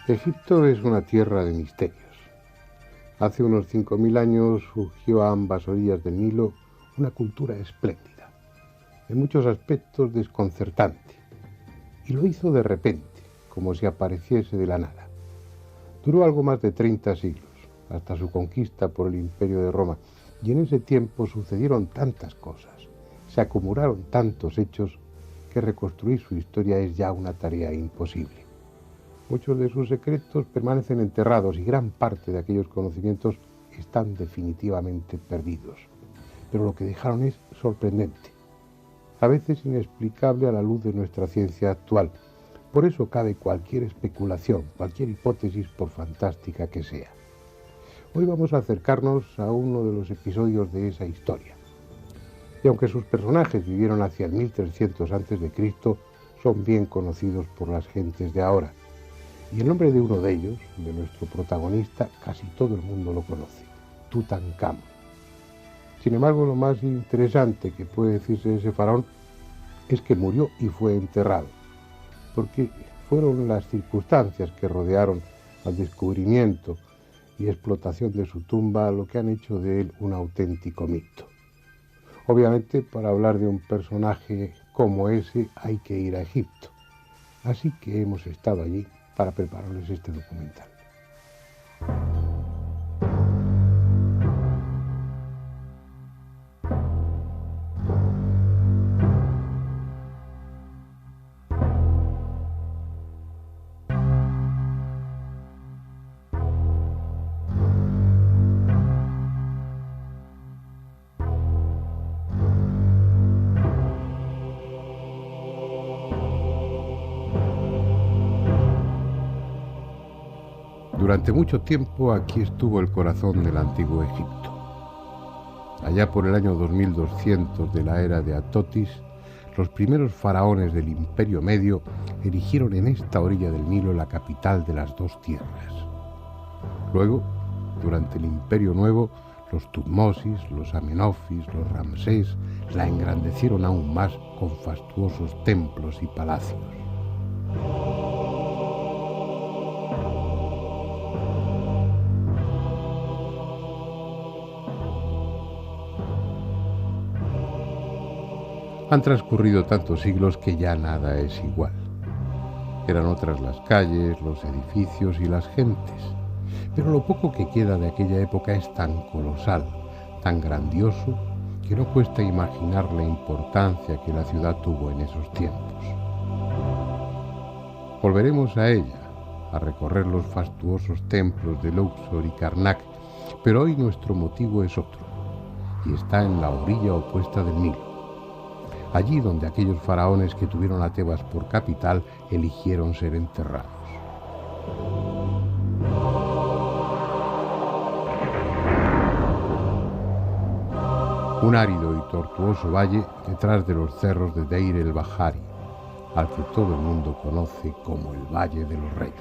Egipto es una tierra de misterios. Hace unos 5.000 años surgió a ambas orillas del Nilo una cultura espléndida, en muchos aspectos desconcertante, y lo hizo de repente, como si apareciese de la nada. Duró algo más de 30 siglos, hasta su conquista por el Imperio de Roma, y en ese tiempo sucedieron tantas cosas, se acumularon tantos hechos, que reconstruir su historia es ya una tarea imposible. Muchos de sus secretos permanecen enterrados y gran parte de aquellos conocimientos están definitivamente perdidos. Pero lo que dejaron es sorprendente, a veces inexplicable a la luz de nuestra ciencia actual. Por eso cabe cualquier especulación, cualquier hipótesis, por fantástica que sea. Hoy vamos a acercarnos a uno de los episodios de esa historia. Y aunque sus personajes vivieron hacia el 1300 a.C., son bien conocidos por las gentes de ahora. Y el nombre de uno de ellos, de nuestro protagonista, casi todo el mundo lo conoce: Tutankamón. Sin embargo, lo más interesante que puede decirse de ese faraón es que murió y fue enterrado, porque fueron las circunstancias que rodearon al descubrimiento y explotación de su tumba lo que han hecho de él un auténtico mito. Obviamente, para hablar de un personaje como ese hay que ir a Egipto, así que hemos estado allí para prepararles este documental. Durante mucho tiempo aquí estuvo el corazón del antiguo Egipto. Allá por el año 2200 de la era de Atotis, los primeros faraones del Imperio Medio erigieron en esta orilla del Nilo la capital de las dos tierras. Luego, durante el Imperio Nuevo, los Tutmosis, los Amenofis, los Ramsés la engrandecieron aún más con fastuosos templos y palacios. Han transcurrido tantos siglos que ya nada es igual. Eran otras las calles, los edificios y las gentes, pero lo poco que queda de aquella época es tan colosal, tan grandioso, que no cuesta imaginar la importancia que la ciudad tuvo en esos tiempos. Volveremos a ella, a recorrer los fastuosos templos de Luxor y Karnak, pero hoy nuestro motivo es otro, y está en la orilla opuesta del Nilo. Allí donde aquellos faraones que tuvieron a Tebas por capital eligieron ser enterrados. Un árido y tortuoso valle detrás de los cerros de Deir el-Bahari, al que todo el mundo conoce como el Valle de los Reyes.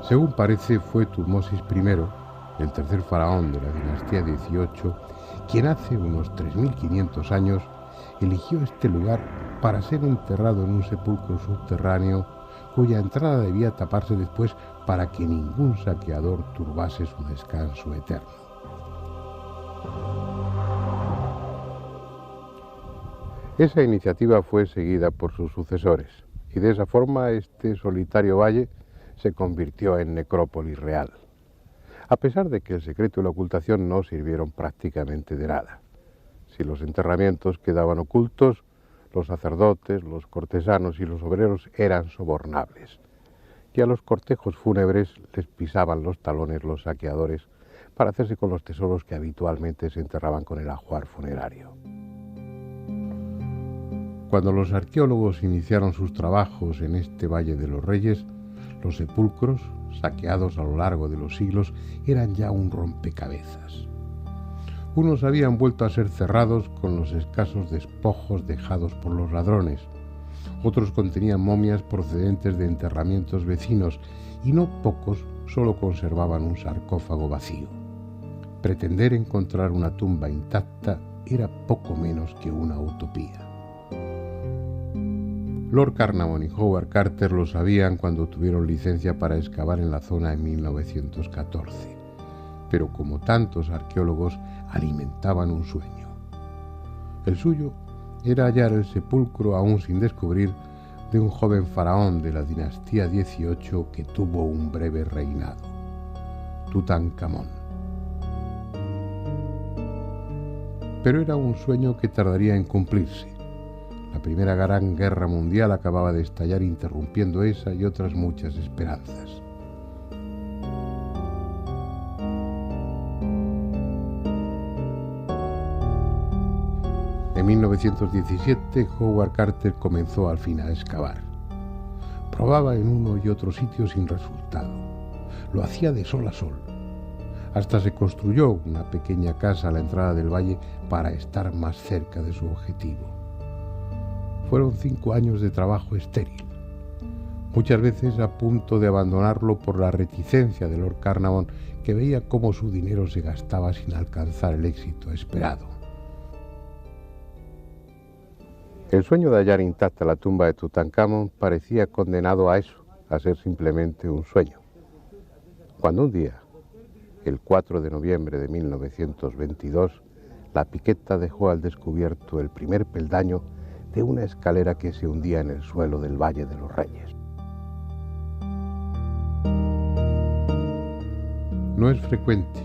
Según parece, fue Tutmosis I, el tercer faraón de la dinastía 18, quien hace unos 3.500 años eligió este lugar para ser enterrado en un sepulcro subterráneo cuya entrada debía taparse después para que ningún saqueador turbase su descanso eterno. Esa iniciativa fue seguida por sus sucesores, y de esa forma este solitario valle se convirtió en necrópolis real, a pesar de que el secreto y la ocultación no sirvieron prácticamente de nada. Si los enterramientos quedaban ocultos, los sacerdotes, los cortesanos y los obreros eran sobornables, y a los cortejos fúnebres les pisaban los talones los saqueadores para hacerse con los tesoros que habitualmente se enterraban con el ajuar funerario. Cuando los arqueólogos iniciaron sus trabajos en este Valle de los Reyes, los sepulcros, saqueados a lo largo de los siglos, eran ya un rompecabezas. Unos habían vuelto a ser cerrados con los escasos despojos dejados por los ladrones. Otros contenían momias procedentes de enterramientos vecinos y no pocos solo conservaban un sarcófago vacío. Pretender encontrar una tumba intacta era poco menos que una utopía. Lord Carnarvon y Howard Carter lo sabían cuando obtuvieron licencia para excavar en la zona en 1914, pero como tantos arqueólogos alimentaban un sueño. El suyo era hallar el sepulcro aún sin descubrir de un joven faraón de la dinastía 18 que tuvo un breve reinado, Tutankamón. Pero era un sueño que tardaría en cumplirse. La Primera Gran Guerra Mundial acababa de estallar, interrumpiendo esa y otras muchas esperanzas. En 1917, Howard Carter comenzó al fin a excavar. Probaba en uno y otro sitio sin resultado. Lo hacía de sol a sol. Hasta se construyó una pequeña casa a la entrada del valle para estar más cerca de su objetivo. Fueron 5 años de trabajo estéril, muchas veces a punto de abandonarlo por la reticencia de Lord Carnarvon, que veía cómo su dinero se gastaba sin alcanzar el éxito esperado. El sueño de hallar intacta la tumba de Tutankamón parecía condenado a eso, a ser simplemente un sueño. Cuando un día, el 4 de noviembre de 1922, la piqueta dejó al descubierto el primer peldaño de una escalera que se hundía en el suelo del Valle de los Reyes. No es frecuente,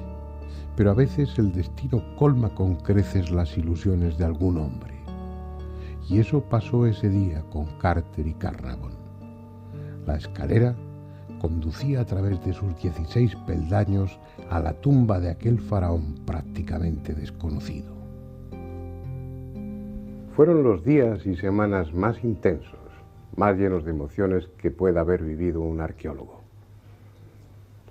pero a veces el destino colma con creces las ilusiones de algún hombre. Y eso pasó ese día con Carter y Carnarvon. La escalera conducía a través de sus 16 peldaños a la tumba de aquel faraón prácticamente desconocido. Fueron los días y semanas más intensos, más llenos de emociones que pueda haber vivido un arqueólogo.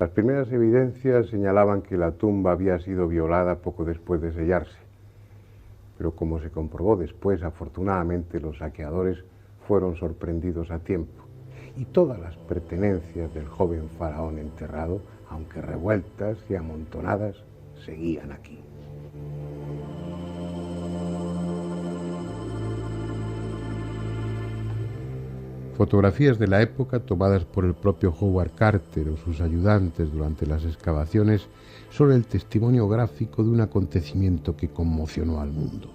Las primeras evidencias señalaban que la tumba había sido violada poco después de sellarse, pero como se comprobó después, afortunadamente los saqueadores fueron sorprendidos a tiempo y todas las pertenencias del joven faraón enterrado, aunque revueltas y amontonadas, seguían aquí. Fotografías de la época tomadas por el propio Howard Carter o sus ayudantes durante las excavaciones son el testimonio gráfico de un acontecimiento que conmocionó al mundo.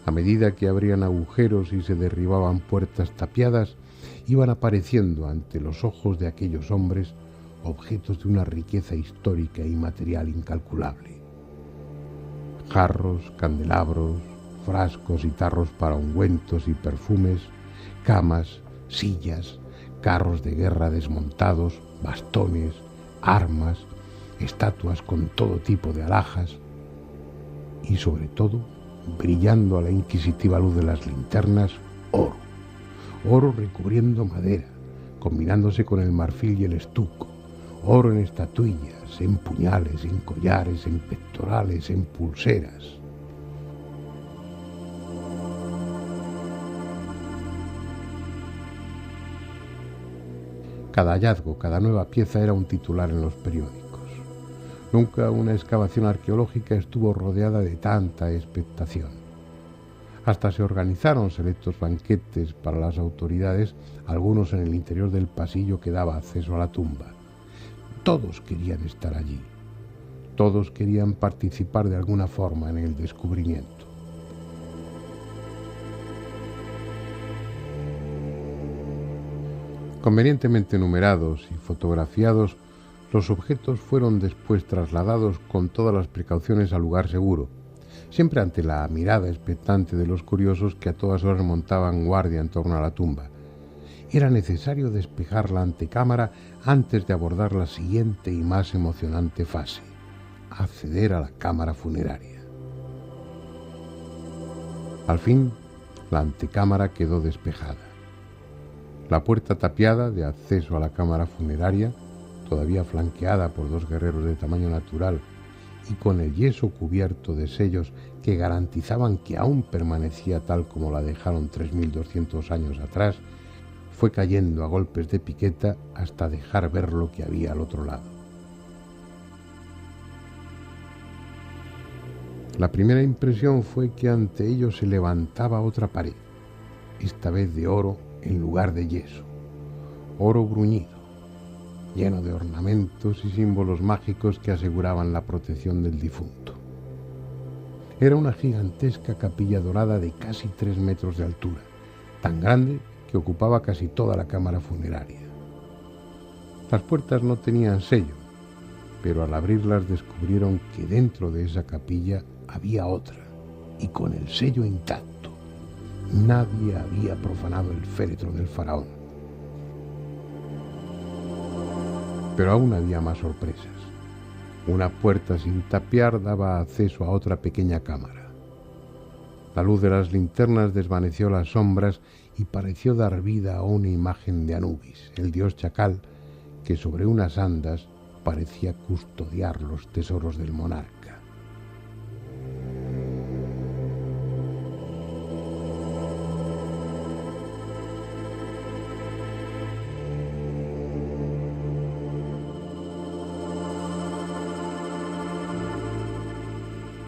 A medida que abrían agujeros y se derribaban puertas tapiadas, iban apareciendo ante los ojos de aquellos hombres objetos de una riqueza histórica y material incalculable. Jarros, candelabros, frascos y tarros para ungüentos y perfumes, camas, sillas, carros de guerra desmontados, bastones, armas, estatuas con todo tipo de alhajas y, sobre todo, brillando a la inquisitiva luz de las linternas, oro. Oro recubriendo madera, combinándose con el marfil y el estuco. Oro en estatuillas, en puñales, en collares, en pectorales, en pulseras. Cada hallazgo, cada nueva pieza era un titular en los periódicos. Nunca una excavación arqueológica estuvo rodeada de tanta expectación. Hasta se organizaron selectos banquetes para las autoridades, algunos en el interior del pasillo que daba acceso a la tumba. Todos querían estar allí. Todos querían participar de alguna forma en el descubrimiento. Convenientemente numerados y fotografiados, los objetos fueron después trasladados con todas las precauciones al lugar seguro, siempre ante la mirada expectante de los curiosos que a todas horas montaban guardia en torno a la tumba. Era necesario despejar la antecámara antes de abordar la siguiente y más emocionante fase: acceder a la cámara funeraria. Al fin, la antecámara quedó despejada. La puerta tapiada de acceso a la cámara funeraria, todavía flanqueada por 2 guerreros de tamaño natural y con el yeso cubierto de sellos que garantizaban que aún permanecía tal como la dejaron 3200 años atrás, fue cayendo a golpes de piqueta hasta dejar ver lo que había al otro lado. La primera impresión fue que ante ellos se levantaba otra pared, esta vez de oro en lugar de yeso, oro bruñido, lleno de ornamentos y símbolos mágicos que aseguraban la protección del difunto. Era una gigantesca capilla dorada de casi 3 metros de altura, tan grande que ocupaba casi toda la cámara funeraria. Las puertas no tenían sello, pero al abrirlas descubrieron que dentro de esa capilla había otra, y con el sello intacto. Nadie había profanado el féretro del faraón. Pero aún había más sorpresas. Una puerta sin tapiar daba acceso a otra pequeña cámara. La luz de las linternas desvaneció las sombras y pareció dar vida a una imagen de Anubis, el dios chacal, que sobre unas andas parecía custodiar los tesoros del monarca.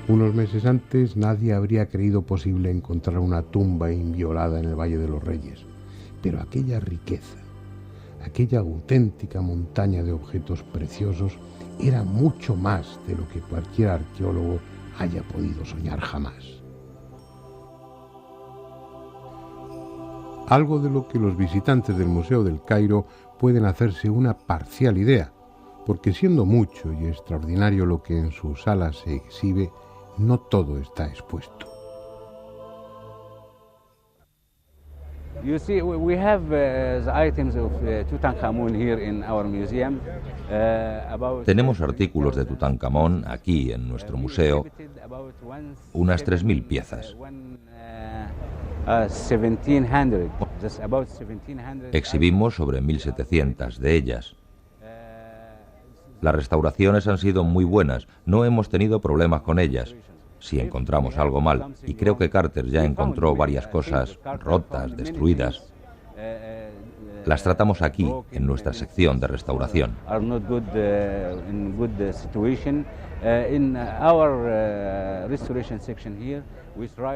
Unos meses antes nadie habría creído posible encontrar una tumba inviolada en el Valle de los Reyes, pero aquella riqueza, aquella auténtica montaña de objetos preciosos era mucho más de lo que cualquier arqueólogo haya podido soñar jamás. Algo de lo que los visitantes del Museo del Cairo pueden hacerse una parcial idea, porque siendo mucho y extraordinario lo que en sus salas se exhibe, no todo está expuesto. You see, we have the items of Tutankhamun here in our museum. Tenemos artículos de Tutankamón aquí en nuestro museo, unas 3.000 piezas. Exhibimos sobre 1.700 de ellas. Las restauraciones han sido muy buenas, no hemos tenido problemas con ellas. Si encontramos algo mal, y creo que Carter ya encontró varias cosas rotas, destruidas, las tratamos aquí, en nuestra sección de restauración.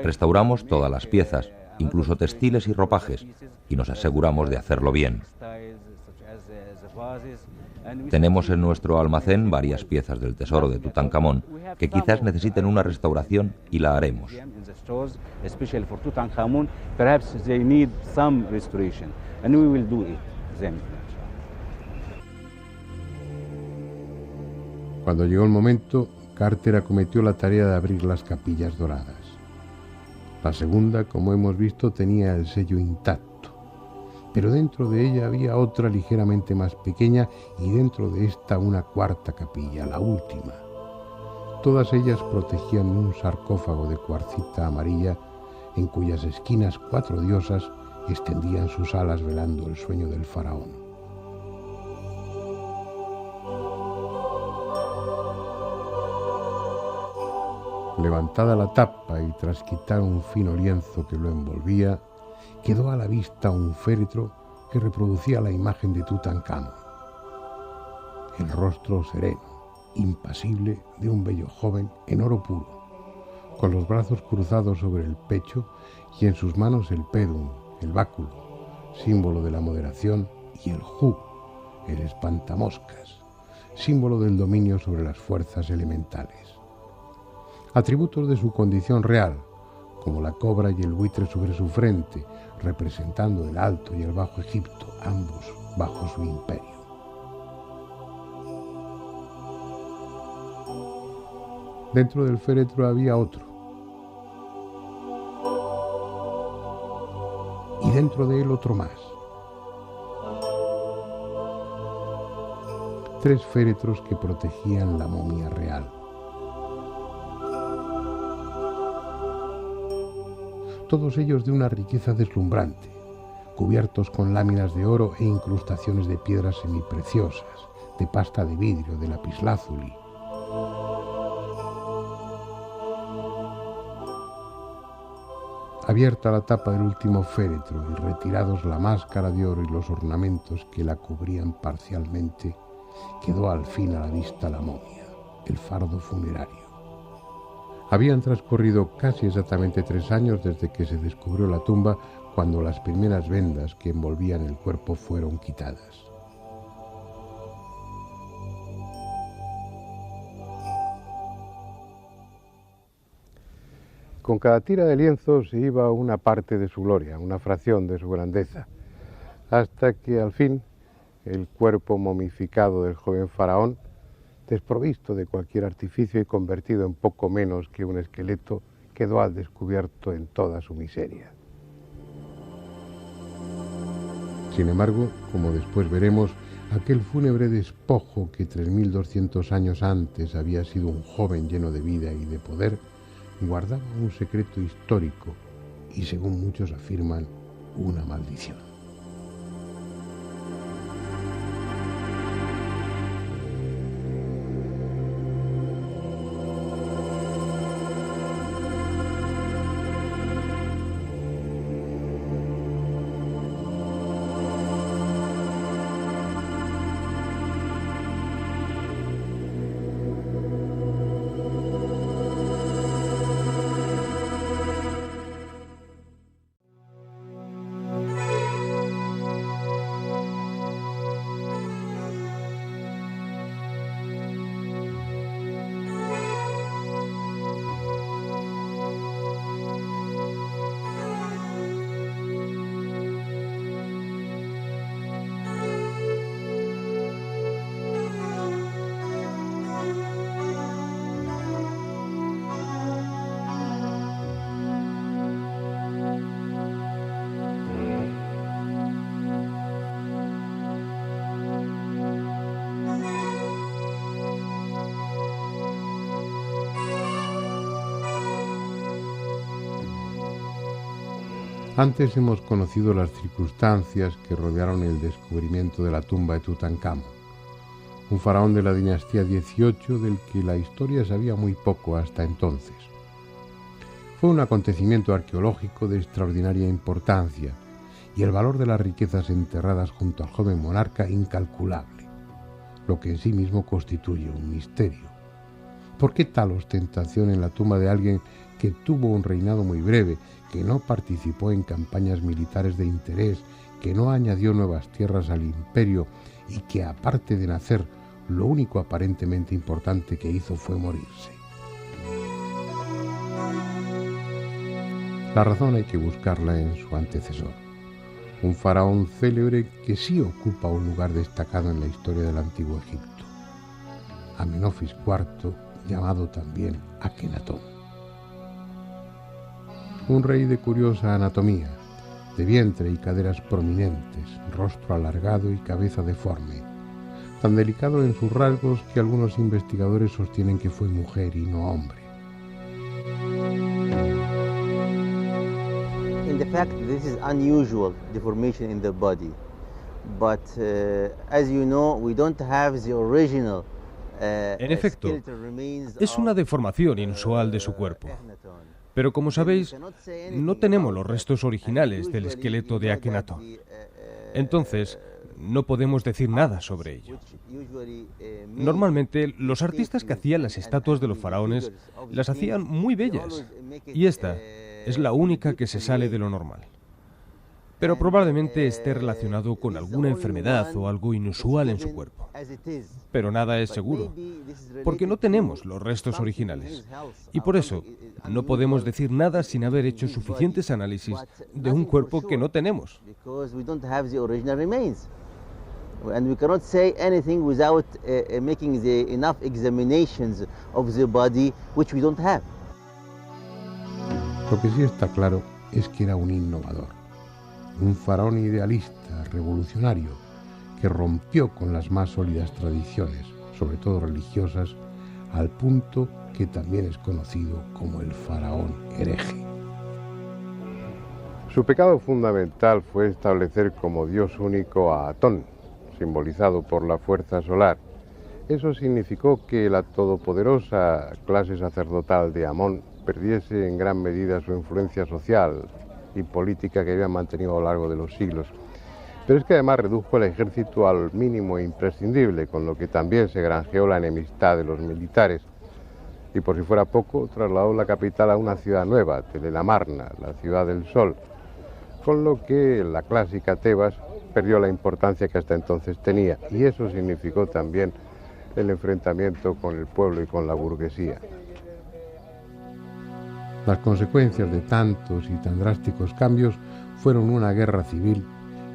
Restauramos todas las piezas, incluso textiles y ropajes, y nos aseguramos de hacerlo bien. Tenemos en nuestro almacén varias piezas del tesoro de Tutankamón que quizás necesiten una restauración y la haremos. Cuando llegó el momento, Carter acometió la tarea de abrir las capillas doradas. La segunda, como hemos visto, tenía el sello intacto, pero dentro de ella había otra ligeramente más pequeña y dentro de esta una cuarta capilla, la última. Todas ellas protegían un sarcófago de cuarcita amarilla en cuyas esquinas 4 diosas extendían sus alas velando el sueño del faraón. Levantada la tapa y tras quitar un fino lienzo que lo envolvía, quedó a la vista un féretro que reproducía la imagen de Tutankamón. El rostro sereno, impasible de un bello joven en oro puro, con los brazos cruzados sobre el pecho y en sus manos el pedum, el báculo, símbolo de la moderación, y el hu, el espantamoscas, símbolo del dominio sobre las fuerzas elementales. Atributos de su condición real, como la cobra y el buitre sobre su frente, representando el Alto y el Bajo Egipto, ambos bajo su imperio. Dentro del féretro había otro, y dentro de él otro más. 3 féretros que protegían la momia real. Todos ellos de una riqueza deslumbrante, cubiertos con láminas de oro e incrustaciones de piedras semipreciosas, de pasta de vidrio, de lapislázuli. Abierta la tapa del último féretro y retirados la máscara de oro y los ornamentos que la cubrían parcialmente, quedó al fin a la vista la momia, el fardo funerario. Habían transcurrido casi exactamente 3 años desde que se descubrió la tumba, cuando las primeras vendas que envolvían el cuerpo fueron quitadas. Con cada tira de lienzo se iba una parte de su gloria, una fracción de su grandeza, hasta que al fin el cuerpo momificado del joven faraón, desprovisto de cualquier artificio y convertido en poco menos que un esqueleto, quedó al descubierto en toda su miseria. Sin embargo, como después veremos, aquel fúnebre despojo que 3200 años antes había sido un joven lleno de vida y de poder, guardaba un secreto histórico y, según muchos afirman, una maldición. Antes hemos conocido las circunstancias que rodearon el descubrimiento de la tumba de Tutankamón, un faraón de la dinastía XVIII del que la historia sabía muy poco hasta entonces. Fue un acontecimiento arqueológico de extraordinaria importancia y el valor de las riquezas enterradas junto al joven monarca incalculable, lo que en sí mismo constituye un misterio. ¿Por qué tal ostentación en la tumba de alguien que tuvo un reinado muy breve, que no participó en campañas militares de interés, que no añadió nuevas tierras al imperio y que, aparte de nacer, lo único aparentemente importante que hizo fue morirse? La razón hay que buscarla en su antecesor, un faraón célebre que sí ocupa un lugar destacado en la historia del antiguo Egipto, Amenofis IV, llamado también Akenatón. Un rey de curiosa anatomía, de vientre y caderas prominentes, rostro alargado y cabeza deforme, tan delicado en sus rasgos que algunos investigadores sostienen que fue mujer y no hombre. In the fact, this is unusual deformation in the body, but as you know, we don't have the original. En efecto, es una deformación inusual de su cuerpo. Pero como sabéis, no tenemos los restos originales del esqueleto de Akenatón. Entonces, no podemos decir nada sobre ello. Normalmente, los artistas que hacían las estatuas de los faraones las hacían muy bellas, y esta es la única que se sale de lo normal. Pero probablemente esté relacionado con alguna enfermedad o algo inusual en su cuerpo. Pero nada es seguro, porque no tenemos los restos originales. Y por eso, no podemos decir nada sin haber hecho suficientes análisis de un cuerpo que no tenemos. And we cannot say anything without making enough examinations of the body, which we don't have. Lo que sí está claro es que era un innovador, un faraón idealista, revolucionario, que rompió con las más sólidas tradiciones, sobre todo religiosas, al punto que también es conocido como el faraón hereje. Su pecado fundamental fue establecer como dios único a Atón, simbolizado por la fuerza solar. Eso significó que la todopoderosa clase sacerdotal de Amón perdiese en gran medida su influencia social y política que había mantenido a lo largo de los siglos. Pero es que además redujo el ejército al mínimo imprescindible, con lo que también se granjeó la enemistad de los militares. Y por si fuera poco, trasladó la capital a una ciudad nueva, Telelamarna, la ciudad del sol. con lo que la clásica Tebas perdió la importancia que hasta entonces tenía, y eso significó también el enfrentamiento con el pueblo y con la burguesía. Las consecuencias de tantos y tan drásticos cambios fueron una guerra civil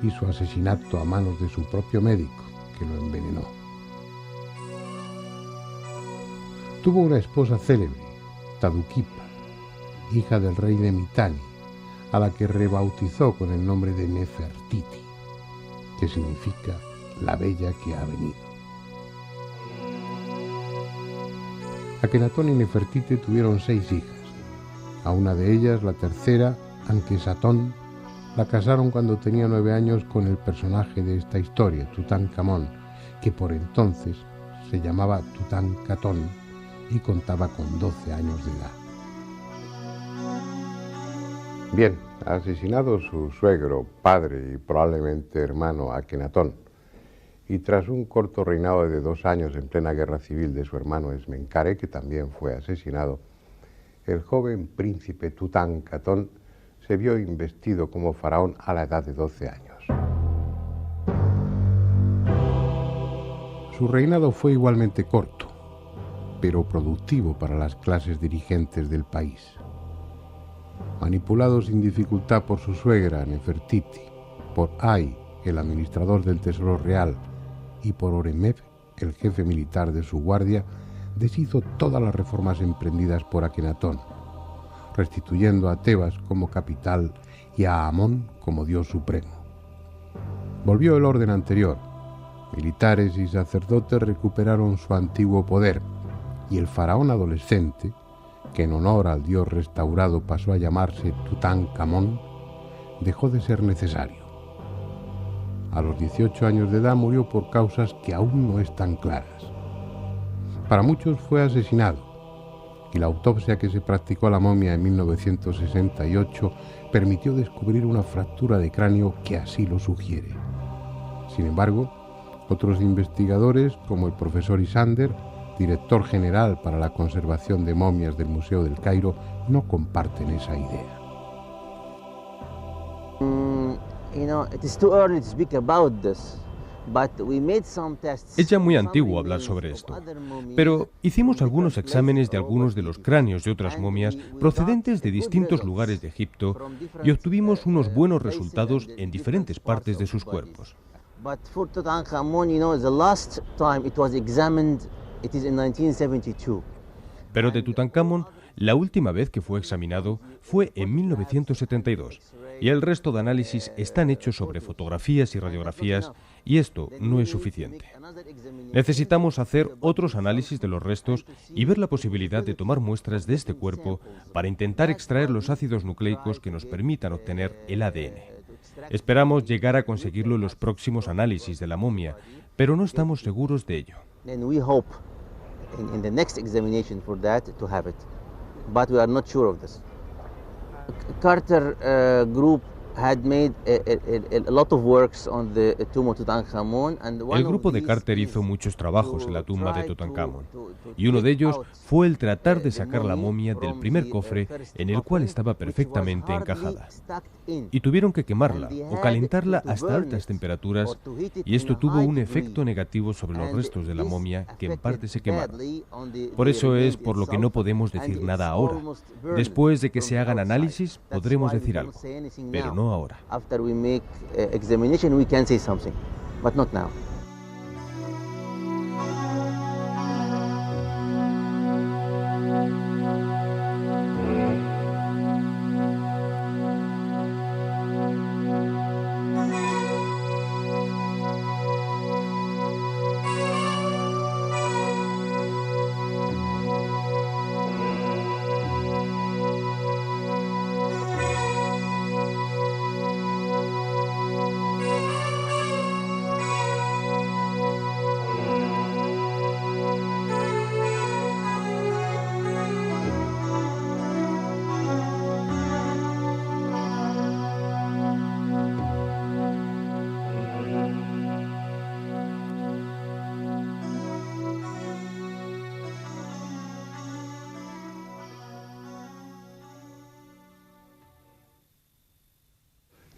y su asesinato a manos de su propio médico, que lo envenenó. Tuvo una esposa célebre, Taduquipa, hija del rey de Mitanni, a la que rebautizó con el nombre de Nefertiti, que significa la bella que ha venido. Akenatón y Nefertiti tuvieron 6 hijas. A una de ellas, la tercera, Ankhesetón, la casaron cuando tenía 9 años con el personaje de esta historia, Tutankamón, que por entonces se llamaba Tutankatón y contaba con 12 años de edad. Bien, asesinado su suegro, padre y probablemente hermano Akenatón, y tras un corto reinado de 2 años en plena guerra civil de su hermano Esmenkare, que también fue asesinado, el joven príncipe Tutankatón se vio investido como faraón a la edad de 12 años. Su reinado fue igualmente corto, pero productivo para las clases dirigentes del país. Manipulado sin dificultad por su suegra Nefertiti, por Ay, el administrador del Tesoro Real, y por Oremheb, el jefe militar de su guardia, deshizo todas las reformas emprendidas por Akenatón, restituyendo a Tebas como capital y a Amón como dios supremo. Volvió el orden anterior. Militares y sacerdotes recuperaron su antiguo poder, y el faraón adolescente, que en honor al dios restaurado pasó a llamarse Tutankamón, dejó de ser necesario. A los 18 años de edad murió por causas que aún no están claras. Para muchos fue asesinado, y la autopsia que se practicó a la momia en 1968 permitió descubrir una fractura de cráneo que así lo sugiere. Sin embargo, otros investigadores, como el profesor Isander, director general para la conservación de momias del Museo del Cairo, no comparten esa idea. It is too early to speak about this. Es ya muy antiguo hablar sobre esto, pero hicimos algunos exámenes de algunos de los cráneos de otras momias procedentes de distintos lugares de Egipto y obtuvimos unos buenos resultados en diferentes partes de sus cuerpos. Pero de Tutankamón, la última vez que fue examinado fue en 1972, y el resto de análisis están hechos sobre fotografías y radiografías, y esto no es suficiente. Necesitamos hacer otros análisis de los restos y ver la posibilidad de tomar muestras de este cuerpo para intentar extraer los ácidos nucleicos que nos permitan obtener el ADN. Esperamos llegar a conseguirlo en los próximos análisis de la momia, pero no estamos seguros de ello. But we are not sure of this. Carter group had made a lot of works on the tomb of Tutankhamun, and el grupo de Carter hizo muchos trabajos en la tumba de Tutankamón, y uno de ellos fue el tratar de sacar la momia del primer cofre en el cual estaba perfectamente encajada. Y tuvieron que quemarla o calentarla hasta altas temperaturas, y esto tuvo un efecto negativo sobre los restos de la momia, que en parte se quemaron. Por eso es por lo que no podemos decir nada ahora. Después de que se hagan análisis, podremos decir algo, pero no ahora. After we make examination, we can say something, but not now.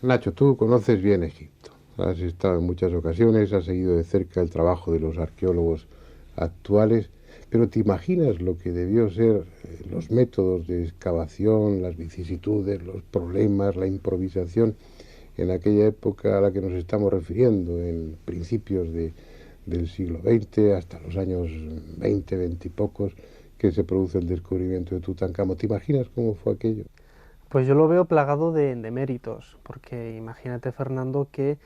Nacho, tú conoces bien Egipto. Has estado en muchas ocasiones, has seguido de cerca el trabajo de los arqueólogos actuales, pero ¿te imaginas lo que debió ser los métodos de excavación, las vicisitudes, los problemas, la improvisación en aquella época a la que nos estamos refiriendo, en principios del siglo XX hasta los años 20, 20 y pocos, que se produce el descubrimiento de Tutankamón? ¿Te imaginas cómo fue aquello? Pues yo lo veo plagado de méritos, porque imagínate, Fernando, que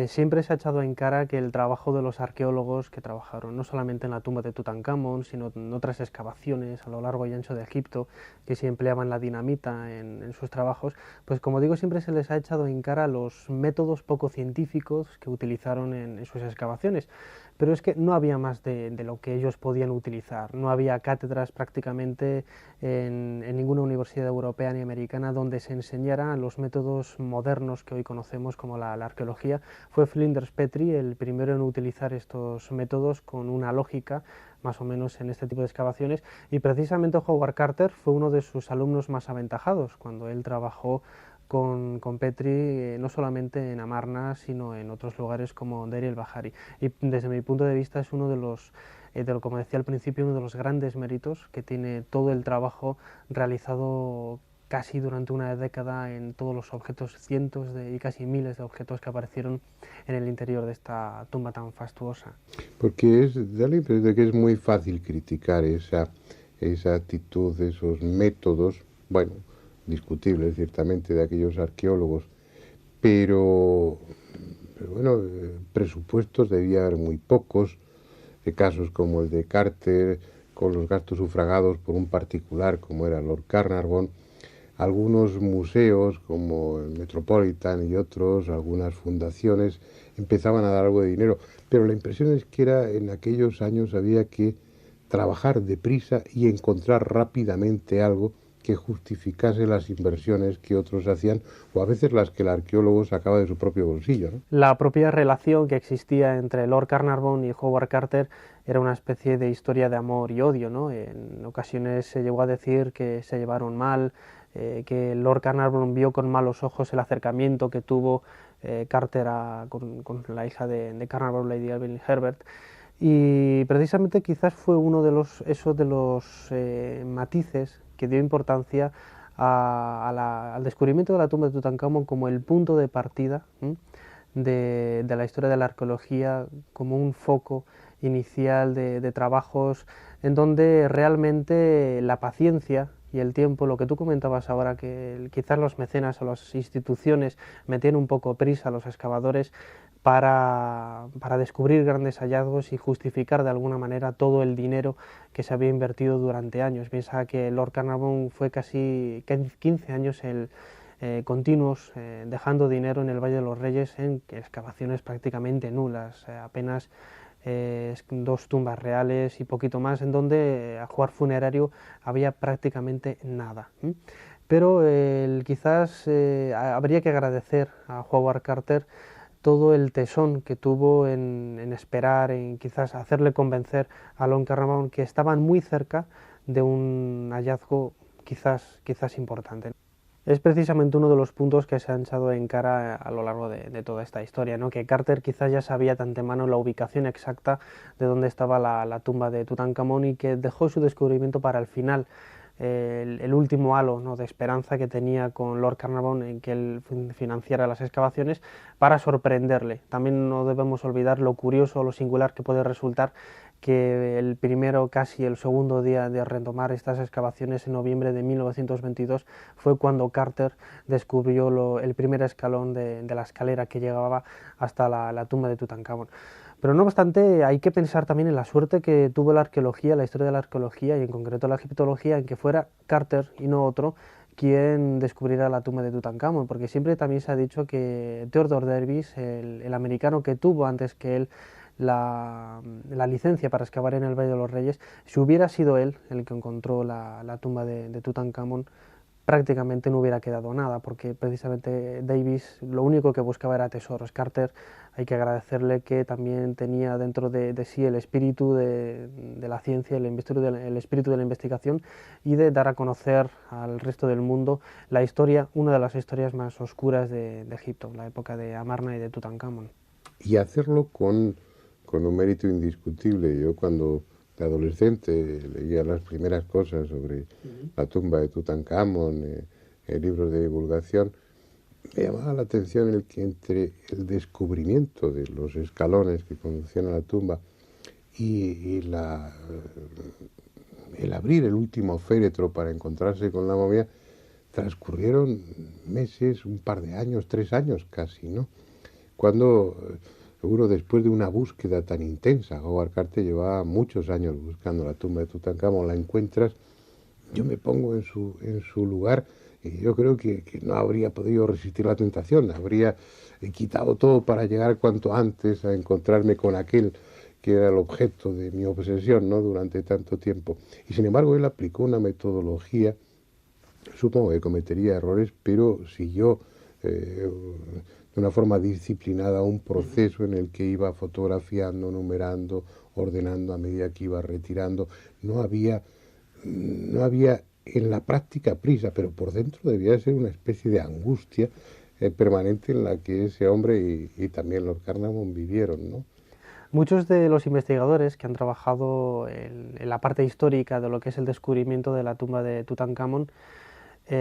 siempre se ha echado en cara que el trabajo de los arqueólogos que trabajaron no solamente en la tumba de Tutankamón, sino en otras excavaciones a lo largo y ancho de Egipto, que se empleaban la dinamita en sus trabajos, pues como digo, siempre se les ha echado en cara los métodos poco científicos que utilizaron en sus excavaciones. Pero es que no había más de lo que ellos podían utilizar. No había cátedras prácticamente en ninguna universidad europea ni americana donde se enseñara los métodos modernos que hoy conocemos como la arqueología. Fue Flinders Petrie el primero en utilizar estos métodos con una lógica más o menos en este tipo de excavaciones, y precisamente Howard Carter fue uno de sus alumnos más aventajados cuando él trabajó con Petrie, no solamente en Amarna, sino en otros lugares como Deir el-Bahari. Y desde mi punto de vista es uno de los, como decía al principio, uno de los grandes méritos que tiene todo el trabajo realizado casi durante una década en todos los objetos, cientos y casi miles de objetos que aparecieron en el interior de esta tumba tan fastuosa. Porque da la impresión de que es muy fácil criticar esa actitud, esos métodos, bueno, discutibles ciertamente, de aquellos arqueólogos, pero bueno, presupuestos debía haber muy pocos, de casos como el de Carter, con los gastos sufragados por un particular como era Lord Carnarvon, algunos museos como el Metropolitan y otros, algunas fundaciones empezaban a dar algo de dinero, pero la impresión es que en aquellos años había que trabajar deprisa y encontrar rápidamente algo que justificase las inversiones que otros hacían, o a veces las que el arqueólogo sacaba de su propio bolsillo, ¿no? La propia relación que existía entre Lord Carnarvon y Howard Carter era una especie de historia de amor y odio, ¿no? En ocasiones se llegó a decir que se llevaron mal, que Lord Carnarvon vio con malos ojos el acercamiento que tuvo Carter con la hija de Carnarvon, Lady Evelyn Herbert, y precisamente quizás fue uno de los matices que dio importancia al descubrimiento de la tumba de Tutankamón como el punto de partida de la historia de la arqueología, como un foco inicial de trabajos en donde realmente la paciencia y el tiempo, lo que tú comentabas ahora, que quizás los mecenas o las instituciones metían un poco prisa a los excavadores para descubrir grandes hallazgos y justificar de alguna manera todo el dinero que se había invertido durante años. Piensa que Lord Carnarvon fue casi 15 años continuos dejando dinero en el Valle de los Reyes en excavaciones prácticamente nulas, apenas 2 tumbas reales y poquito más, en donde a jugar funerario había prácticamente nada. Pero quizás habría que agradecer a Howard Carter todo el tesón que tuvo en esperar, en quizás hacerle convencer a Lord Carnarvon que estaban muy cerca de un hallazgo quizás importante. Es precisamente uno de los puntos que se han echado en cara a lo largo de toda esta historia, ¿no? Que Carter quizás ya sabía de antemano la ubicación exacta de dónde estaba la tumba de Tutankamón, y que dejó su descubrimiento para el final, el último halo, ¿no?, de esperanza que tenía con Lord Carnarvon en que él financiara las excavaciones, para sorprenderle. También no debemos olvidar lo curioso, lo singular que puede resultar que el primero, casi el segundo día de retomar estas excavaciones, en noviembre de 1922, fue cuando Carter descubrió el primer escalón de la escalera que llegaba hasta la tumba de Tutankamón. Pero no obstante, hay que pensar también en la suerte que tuvo la arqueología, la historia de la arqueología y en concreto la egiptología, en que fuera Carter y no otro quien descubriera la tumba de Tutankamón, porque siempre también se ha dicho que Theodore Davis, el americano que tuvo antes que él la licencia para excavar en el Valle de los Reyes, si hubiera sido él el que encontró la tumba de Tutankamón, prácticamente no hubiera quedado nada, porque precisamente Davis lo único que buscaba era tesoros. Carter, hay que agradecerle que también tenía dentro de sí el espíritu de la ciencia, el espíritu de la investigación y de dar a conocer al resto del mundo la historia, una de las historias más oscuras de Egipto, la época de Amarna y de Tutankamón. Y hacerlo con un mérito indiscutible. Yo cuando de adolescente leía las primeras cosas sobre la tumba de Tutankamón, libros de divulgación, me llamaba la atención el que entre el descubrimiento de los escalones que conducían a la tumba y el abrir el último féretro para encontrarse con la momia, transcurrieron meses, un par de años, 3 años casi, ¿no? Cuando, seguro después de una búsqueda tan intensa, Howard Carter llevaba muchos años buscando la tumba de Tutankamón, la encuentras, yo me pongo en su lugar y yo creo que no habría podido resistir la tentación, habría quitado todo para llegar cuanto antes a encontrarme con aquel que era el objeto de mi obsesión, ¿no?, durante tanto tiempo. Y sin embargo él aplicó una metodología, supongo que cometería errores, pero siguió de una forma disciplinada un proceso en el que iba fotografiando, numerando, ordenando a medida que iba retirando. No había en la práctica prisa, pero por dentro debía ser una especie de angustia permanente en la que ese hombre y también Lord Carnarvon vivieron, ¿no? Muchos de los investigadores que han trabajado en la parte histórica de lo que es el descubrimiento de la tumba de Tutankamón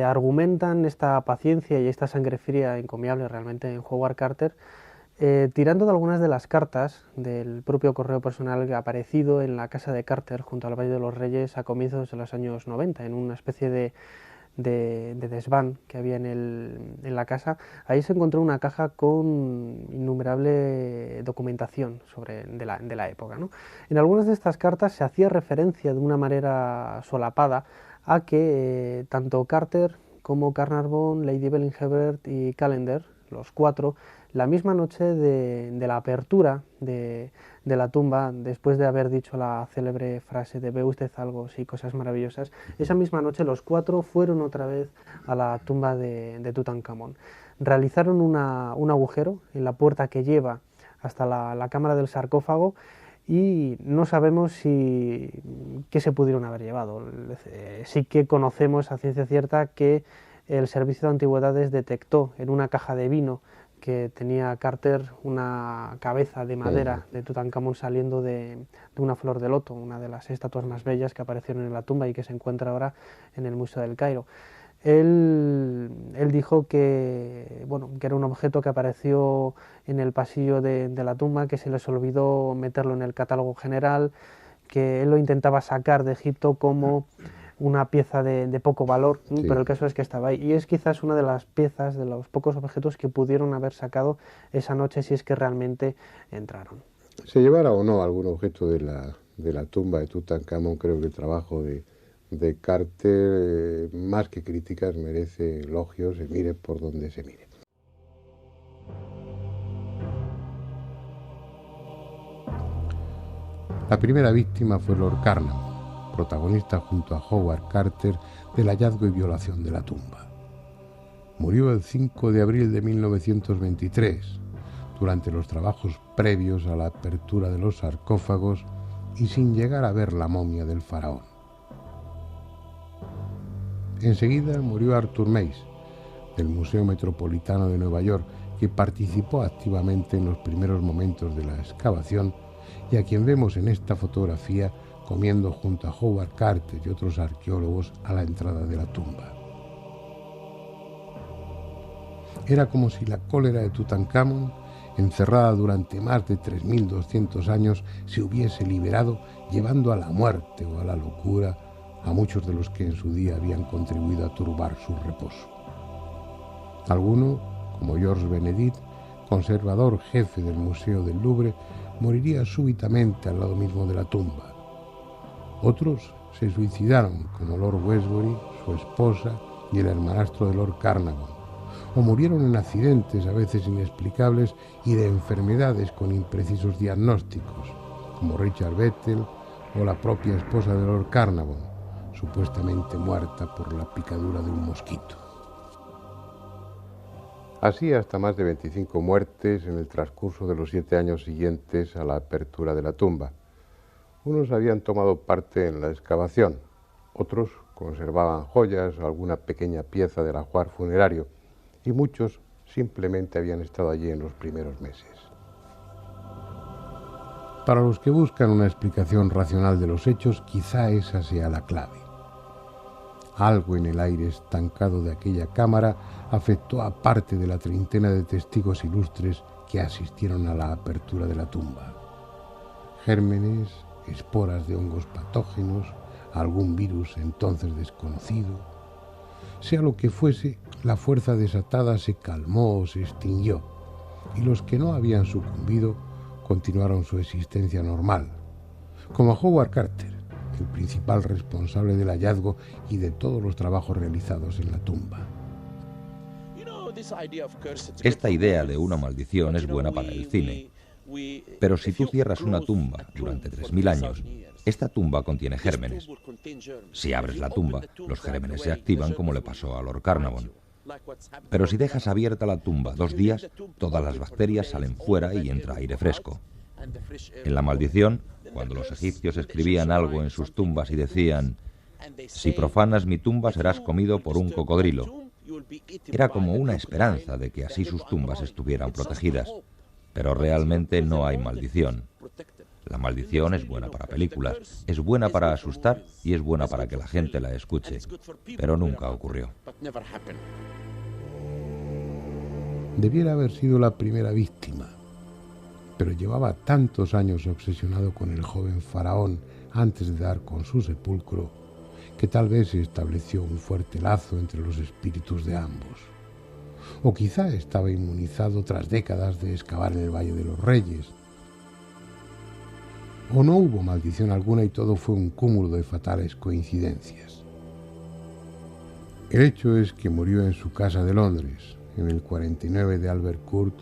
argumentan esta paciencia y esta sangre fría encomiable realmente en Howard Carter, tirando de algunas de las cartas del propio correo personal que ha aparecido en la casa de Carter junto al Valle de los Reyes a comienzos de los años 90, en una especie de desván que había en la casa. Ahí se encontró una caja con innumerable documentación de la época, ¿no? En algunas de estas cartas se hacía referencia de una manera solapada a que tanto Carter como Carnarvon, Lady Evelyn Hebert y Callender, los 4, la misma noche de la apertura de la tumba, después de haber dicho la célebre frase de "ve usted algo, sí, cosas maravillosas", esa misma noche los 4 fueron otra vez a la tumba de Tutankamón. Realizaron un agujero en la puerta que lleva hasta la cámara del sarcófago y no sabemos qué se pudieron haber llevado. Sí que conocemos a ciencia cierta que el Servicio de Antigüedades detectó en una caja de vino que tenía Carter una cabeza de madera de Tutankamón saliendo de una flor de loto, una de las estatuas más bellas que aparecieron en la tumba y que se encuentra ahora en el Museo del Cairo. Él dijo que era un objeto que apareció en el pasillo de la tumba, que se les olvidó meterlo en el catálogo general, que él lo intentaba sacar de Egipto como una pieza de poco valor, sí, pero el caso es que estaba ahí. Y es quizás una de las piezas, de los pocos objetos que pudieron haber sacado esa noche si es que realmente entraron. Se llevara o no algún objeto de la tumba de Tutankamón, creo que el trabajo de Carter, más que críticas, merece elogios, se mire por donde se mire. La primera víctima fue Lord Carnarvon, protagonista junto a Howard Carter del hallazgo y violación de la tumba. Murió el 5 de abril de 1923, durante los trabajos previos a la apertura de los sarcófagos y sin llegar a ver la momia del faraón. Enseguida murió Arthur Mace, del Museo Metropolitano de Nueva York, que participó activamente en los primeros momentos de la excavación y a quien vemos en esta fotografía comiendo junto a Howard Carter y otros arqueólogos a la entrada de la tumba. Era como si la cólera de Tutankamón, encerrada durante más de 3.200 años, se hubiese liberado, llevando a la muerte o a la locura a muchos de los que en su día habían contribuido a turbar su reposo. Alguno, como Georges Benedit, conservador jefe del Museo del Louvre, moriría súbitamente al lado mismo de la tumba. Otros se suicidaron, como Lord Westbury, su esposa y el hermanastro de Lord Carnarvon, o murieron en accidentes a veces inexplicables y de enfermedades con imprecisos diagnósticos, como Richard Bethel o la propia esposa de Lord Carnarvon, supuestamente muerta por la picadura de un mosquito. Así hasta más de 25 muertes en el transcurso de los 7 años siguientes a la apertura de la tumba. Unos habían tomado parte en la excavación, otros conservaban joyas o alguna pequeña pieza del ajuar funerario, y muchos simplemente habían estado allí en los primeros meses. Para los que buscan una explicación racional de los hechos, quizá esa sea la clave. Algo en el aire estancado de aquella cámara afectó a parte de la treintena de testigos ilustres que asistieron a la apertura de la tumba. Gérmenes, esporas de hongos patógenos, algún virus entonces desconocido. Sea lo que fuese, la fuerza desatada se calmó o se extinguió, y los que no habían sucumbido continuaron su existencia normal, como Howard Carter, el principal responsable del hallazgo y de todos los trabajos realizados en la tumba. Esta idea de una maldición es buena para el cine, pero si tú cierras una tumba durante 3000 años, esta tumba contiene gérmenes. Si abres la tumba, los gérmenes se activan como le pasó a Lord Carnarvon. Pero si dejas abierta la tumba 2 días, todas las bacterias salen fuera y entra aire fresco. En la maldición, cuando los egipcios escribían algo en sus tumbas y decían: si profanas mi tumba serás comido por un cocodrilo, era como una esperanza de que así sus tumbas estuvieran protegidas. Pero realmente no hay maldición. La maldición es buena para películas, es buena para asustar y es buena para que la gente la escuche, pero nunca ocurrió. Debiera haber sido la primera víctima, pero llevaba tantos años obsesionado con el joven faraón antes de dar con su sepulcro, que tal vez se estableció un fuerte lazo entre los espíritus de ambos. O quizá estaba inmunizado tras décadas de excavar en el Valle de los Reyes. O no hubo maldición alguna y todo fue un cúmulo de fatales coincidencias. El hecho es que murió en su casa de Londres, en el 49 de Albert Court,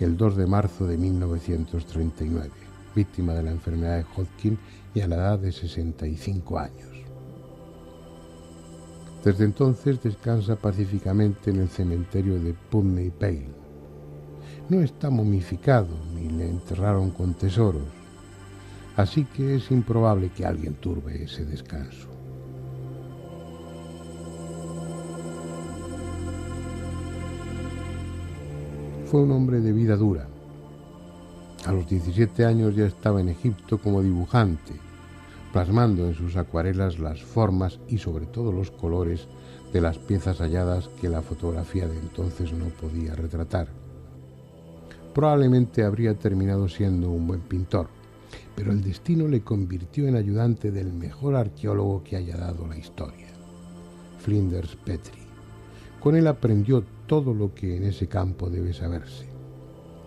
el 2 de marzo de 1939, víctima de la enfermedad de Hodgkin y a la edad de 65 años. Desde entonces descansa pacíficamente en el cementerio de Putney Vale. No está momificado ni le enterraron con tesoros, así que es improbable que alguien turbe ese descanso. Fue un hombre de vida dura. A los 17 años ya estaba en Egipto como dibujante, plasmando en sus acuarelas las formas y sobre todo los colores de las piezas halladas que la fotografía de entonces no podía retratar. Probablemente habría terminado siendo un buen pintor, pero el destino le convirtió en ayudante del mejor arqueólogo que haya dado la historia, Flinders Petrie. Con él aprendió todo lo que en ese campo debe saberse,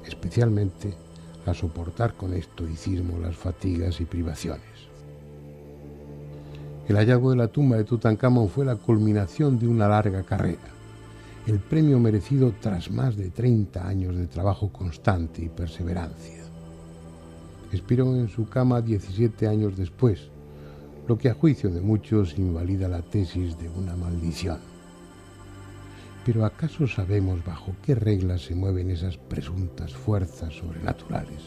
especialmente a soportar con estoicismo las fatigas y privaciones. El hallazgo de la tumba de Tutankamón fue la culminación de una larga carrera, el premio merecido tras más de 30 años de trabajo constante y perseverancia. Expiró en su cama 17 años después, lo que a juicio de muchos invalida la tesis de una maldición. Pero ¿acaso sabemos bajo qué reglas se mueven esas presuntas fuerzas sobrenaturales?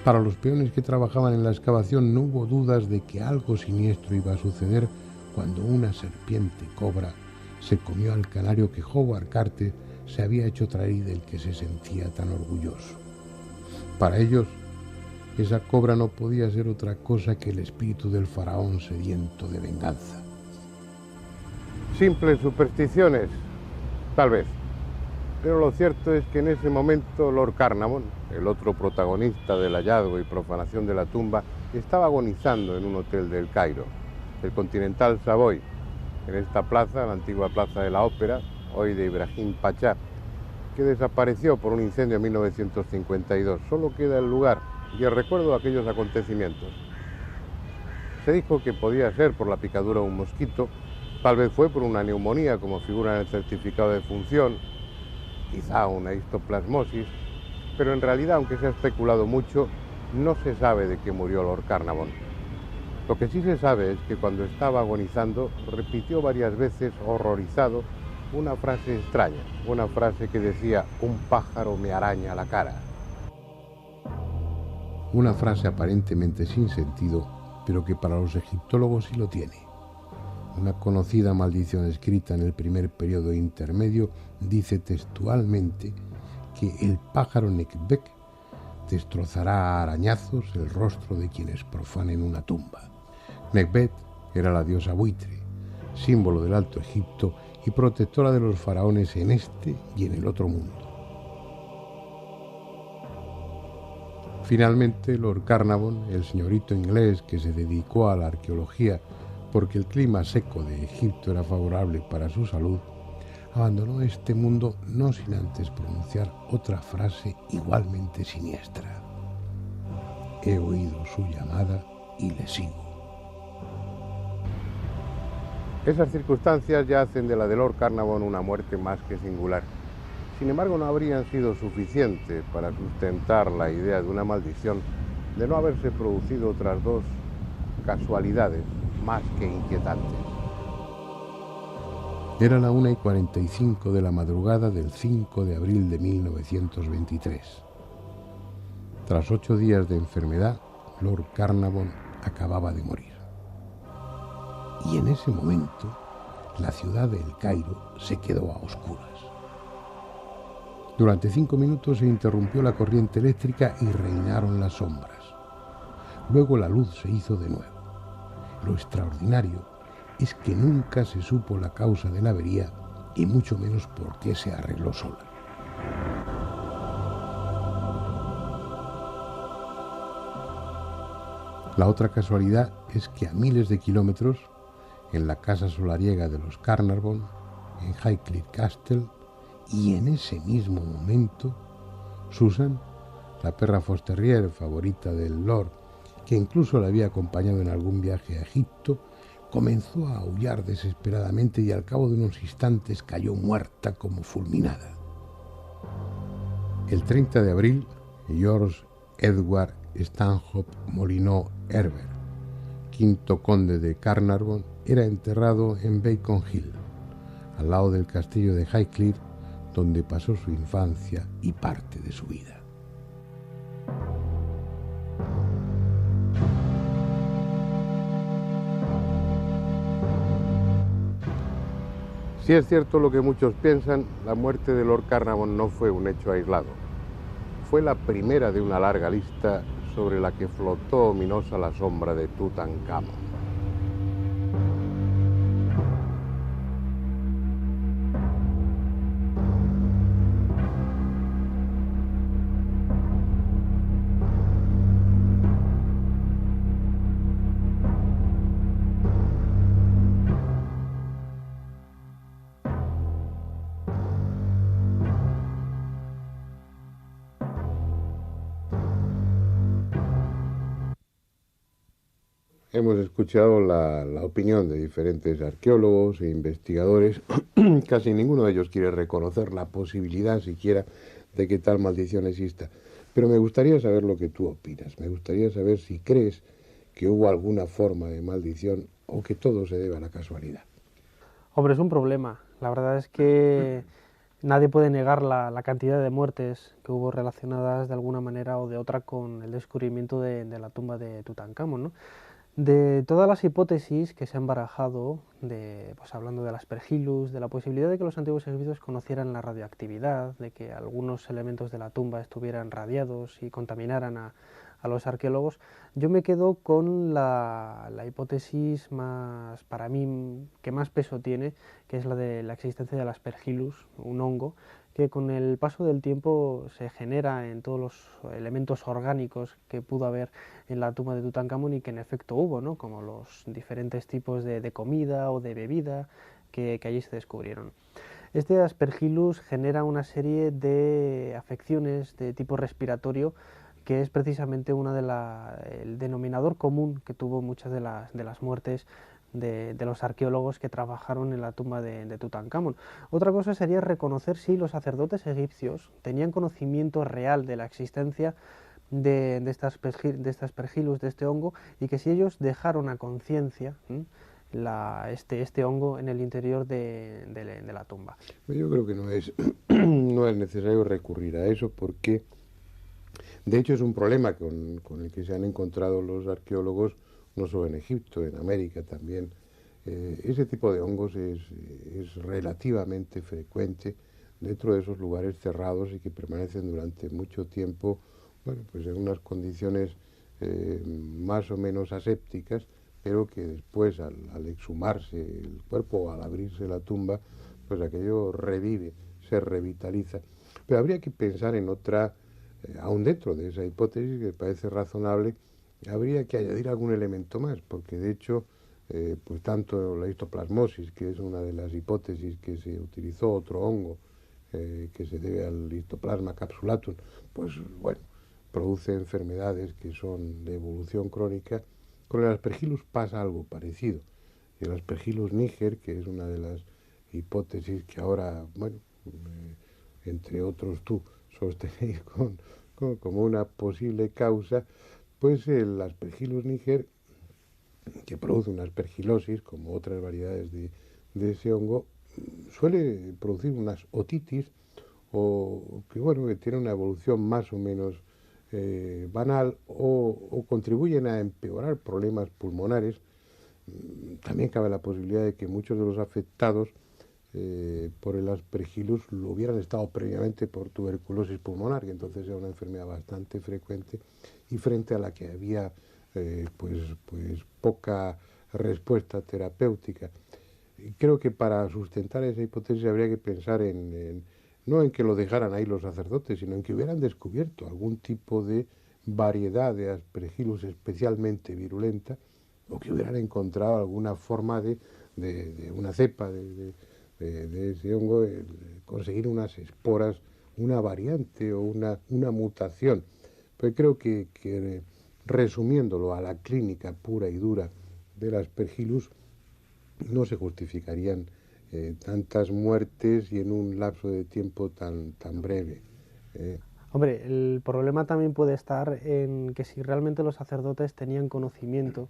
Para los peones que trabajaban en la excavación no hubo dudas de que algo siniestro iba a suceder cuando una serpiente cobra se comió al canario que Howard Carter se había hecho traer y del que se sentía tan orgulloso. Para ellos, esa cobra no podía ser otra cosa que el espíritu del faraón sediento de venganza. Simples supersticiones, tal vez. Pero lo cierto es que en ese momento Lord Carnarvon, el otro protagonista del hallazgo y profanación de la tumba, estaba agonizando en un hotel del Cairo, el Continental Savoy, en esta plaza, la antigua plaza de la Ópera, hoy de Ibrahim Pachá, que desapareció por un incendio en 1952. Solo queda el lugar y el recuerdo de aquellos acontecimientos. Se dijo que podía ser por la picadura de un mosquito, tal vez fue por una neumonía como figura en el certificado de función, quizá una histoplasmosis, pero en realidad, aunque se ha especulado mucho, no se sabe de qué murió Lord Carnarvon. Lo que sí se sabe es que cuando estaba agonizando repitió varias veces, horrorizado, una frase extraña, una frase que decía: un pájaro me araña la cara. Una frase aparentemente sin sentido, pero que para los egiptólogos sí lo tiene. Una conocida maldición escrita en el primer periodo intermedio dice textualmente que el pájaro Nekbek destrozará a arañazos el rostro de quienes profanen una tumba. Nekbet era la diosa buitre, símbolo del Alto Egipto y protectora de los faraones en este y en el otro mundo. Finalmente, Lord Carnarvon, el señorito inglés que se dedicó a la arqueología porque el clima seco de Egipto era favorable para su salud, abandonó este mundo no sin antes pronunciar otra frase igualmente siniestra: he oído su llamada y le sigo. Esas circunstancias ya hacen de la de Lord Carnarvon una muerte más que singular. Sin embargo, no habrían sido suficientes para sustentar la idea de una maldición de no haberse producido otras dos casualidades más que inquietantes. Era la 1:45 de la madrugada del 5 de abril de 1923. Tras 8 días de enfermedad, Lord Carnarvon acababa de morir. Y en ese momento, la ciudad de El Cairo se quedó a oscuras. Durante 5 minutos se interrumpió la corriente eléctrica y reinaron las sombras. Luego la luz se hizo de nuevo. Lo extraordinario es que nunca se supo la causa de la avería y mucho menos por qué se arregló sola. La otra casualidad es que a miles de kilómetros, en la casa solariega de los Carnarvon, en Highclere Castle, y en ese mismo momento, Susan, la perra Fosterrier favorita del Lord, que incluso la había acompañado en algún viaje a Egipto, comenzó a aullar desesperadamente y al cabo de unos instantes cayó muerta como fulminada. El 30 de abril, George Edward Stanhope Molyneux Herbert, quinto conde de Carnarvon, era enterrado en Beacon Hill, al lado del castillo de Highclere, donde pasó su infancia y parte de su vida. Si es cierto lo que muchos piensan, la muerte de Lord Carnarvon no fue un hecho aislado. Fue la primera de una larga lista sobre la que flotó ominosa la sombra de Tutankamón. Hemos escuchado la opinión de diferentes arqueólogos e investigadores. Casi ninguno de ellos quiere reconocer la posibilidad siquiera de que tal maldición exista. Pero me gustaría saber lo que tú opinas. Me gustaría saber si crees que hubo alguna forma de maldición o que todo se debe a la casualidad. Hombre, es un problema. La verdad es que nadie puede negar la cantidad de muertes que hubo relacionadas de alguna manera o de otra con el descubrimiento de la tumba de Tutankamón, ¿no? De todas las hipótesis que se han barajado, pues hablando del Aspergillus, de la posibilidad de que los antiguos egipcios conocieran la radioactividad, de que algunos elementos de la tumba estuvieran radiados y contaminaran a los arqueólogos, yo me quedo con la hipótesis más, para mí, que más peso tiene, que es la de la existencia del Aspergillus, un hongo, que con el paso del tiempo se genera en todos los elementos orgánicos que pudo haber en la tumba de Tutankamón y que en efecto hubo, ¿no? Como los diferentes tipos de comida o de bebida que allí se descubrieron. Este Aspergillus genera una serie de afecciones de tipo respiratorio que es precisamente el denominador común que tuvo muchas de las muertes de los arqueólogos que trabajaron en la tumba de Tutankamón. Otra cosa sería reconocer si los sacerdotes egipcios tenían conocimiento real de la existencia de estas aspergillus, de este hongo, y que si ellos dejaron a conciencia este hongo en el interior de la tumba. Yo creo que no es necesario recurrir a eso, porque de hecho es un problema con el que se han encontrado los arqueólogos, no solo en Egipto, en América también. Ese tipo de hongos es relativamente frecuente dentro de esos lugares cerrados y que permanecen durante mucho tiempo, bueno, pues en unas condiciones más o menos asépticas, pero que después al exhumarse el cuerpo o al abrirse la tumba, pues aquello revive, se revitaliza. Pero habría que pensar en otra, aún dentro de esa hipótesis que parece razonable, habría que añadir algún elemento más, porque de hecho, pues tanto la histoplasmosis, que es una de las hipótesis que se utilizó, otro hongo que se debe al histoplasma capsulatum, pues bueno, produce enfermedades que son de evolución crónica. Con el Aspergillus pasa algo parecido. El Aspergillus niger, que es una de las hipótesis que ahora, bueno, entre otros tú sostenéis como una posible causa, pues el Aspergillus niger, que produce una aspergilosis, como otras variedades de ese hongo, suele producir unas otitis, o que bueno, que tiene una evolución más o menos banal, o contribuyen a empeorar problemas pulmonares. También cabe la posibilidad de que muchos de los afectados por el Aspergillus lo hubieran estado previamente por tuberculosis pulmonar, que entonces era una enfermedad bastante frecuente y frente a la que había pues poca respuesta terapéutica. Y creo que para sustentar esa hipótesis habría que pensar no en que lo dejaran ahí los sacerdotes, sino en que hubieran descubierto algún tipo de variedad de Aspergillus especialmente virulenta, o que hubieran encontrado alguna forma de una cepa de ese hongo, conseguir unas esporas, una variante o una mutación. Pero creo que resumiéndolo a la clínica pura y dura del Aspergillus, no se justificarían tantas muertes y en un lapso de tiempo tan breve. Hombre, el problema también puede estar en que si realmente los sacerdotes tenían conocimiento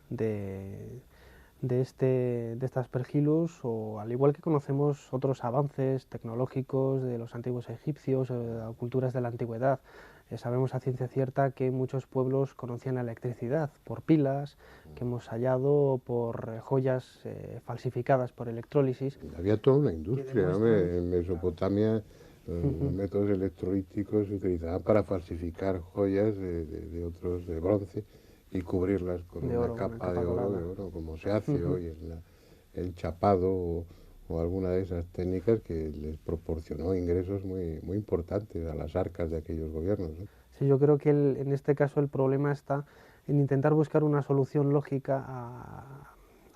de este Aspergillus, o al igual que conocemos otros avances tecnológicos de los antiguos egipcios o de culturas de la antigüedad, sabemos a ciencia cierta que muchos pueblos conocían la electricidad por pilas que hemos hallado, por joyas falsificadas por electrólisis. Había toda una industria, ¿no? En Mesopotamia. Los métodos electrolíticos se utilizaban para falsificar joyas de otros de bronce y cubrirlas con una capa de oro, como se hace hoy en el chapado o alguna de esas técnicas que les proporcionó ingresos muy importantes a las arcas de aquellos gobiernos, ¿no? Sí, yo creo que en este caso el problema está en intentar buscar una solución lógica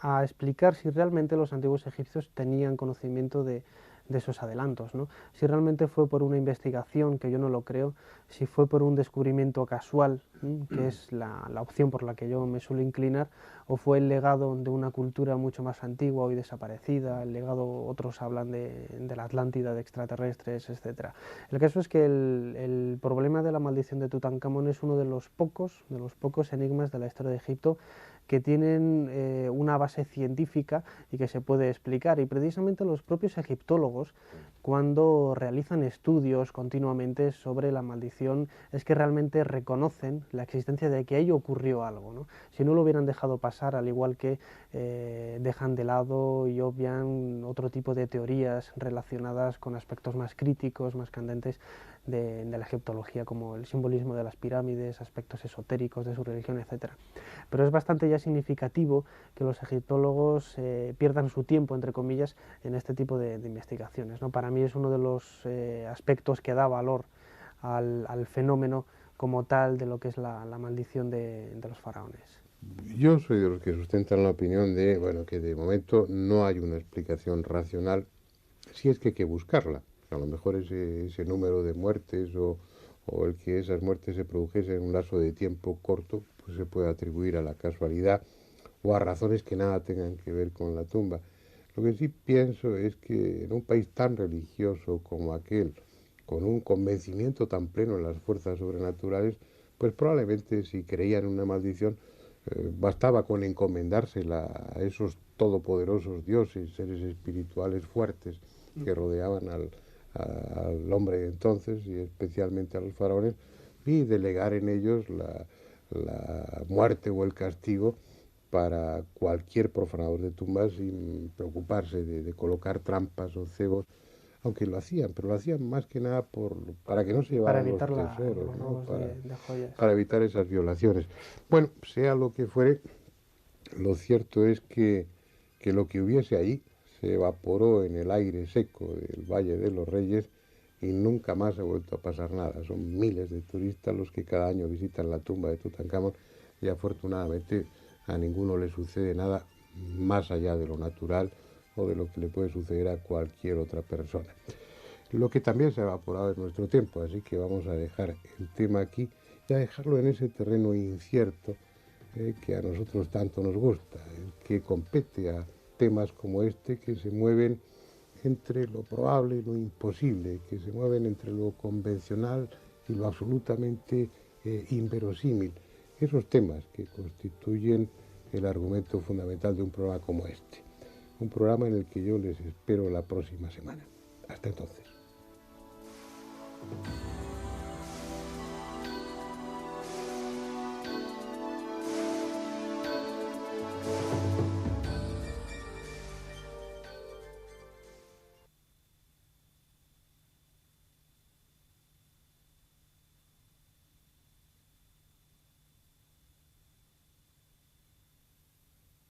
a explicar si realmente los antiguos egipcios tenían conocimiento de esos adelantos, ¿no? Si realmente fue por una investigación, que yo no lo creo, si fue por un descubrimiento casual, que es la opción por la que yo me suelo inclinar, o fue el legado de una cultura mucho más antigua, hoy desaparecida, el legado, otros hablan de la Atlántida, de extraterrestres, etc. El caso es que el problema de la maldición de Tutankamón es uno de los pocos enigmas de la historia de Egipto que tienen una base científica y que se puede explicar. Y precisamente los propios egiptólogos, cuando realizan estudios continuamente sobre la maldición, es que realmente reconocen la existencia de que ahí ocurrió algo, ¿no? Si no lo hubieran dejado pasar, al igual que dejan de lado y obvian otro tipo de teorías relacionadas con aspectos más críticos, más candentes de la egiptología, como el simbolismo de las pirámides, aspectos esotéricos de su religión, etc. Pero es bastante ya significativo que los egiptólogos pierdan su tiempo, entre comillas, en este tipo de investigaciones, ¿no? Para mí es uno de los aspectos que da valor al fenómeno como tal de lo que es la maldición de los faraones. Yo soy de los que sustentan la opinión de, bueno, que de momento no hay una explicación racional, si es que hay que buscarla. A lo mejor ese número de muertes o el que esas muertes se produjesen en un lapso de tiempo corto, pues se puede atribuir a la casualidad o a razones que nada tengan que ver con la tumba. Lo que sí pienso es que en un país tan religioso como aquel, con un convencimiento tan pleno en las fuerzas sobrenaturales, pues probablemente si creían en una maldición, bastaba con encomendársela a esos todopoderosos dioses, seres espirituales fuertes que rodeaban al hombre de entonces y especialmente a los faraones, y delegar en ellos la muerte o el castigo para cualquier profanador de tumbas sin preocuparse de colocar trampas o cebos, aunque lo hacían, pero lo hacían más que nada para que no se llevaran los tesoros, ¿no? Para evitar esas violaciones. Bueno, sea lo que fuere, lo cierto es que lo que hubiese ahí se evaporó en el aire seco del Valle de los Reyes y nunca más ha vuelto a pasar nada. Son miles de turistas los que cada año visitan la tumba de Tutankamón y afortunadamente a ninguno le sucede nada más allá de lo natural o de lo que le puede suceder a cualquier otra persona. Lo que también se ha evaporado en nuestro tiempo, así que vamos a dejar el tema aquí y a dejarlo en ese terreno incierto que a nosotros tanto nos gusta, que compete a temas como este que se mueven entre lo probable y lo imposible, que se mueven entre lo convencional y lo absolutamente inverosímil. Esos temas que constituyen el argumento fundamental de un programa como este. Un programa en el que yo les espero la próxima semana. Hasta entonces.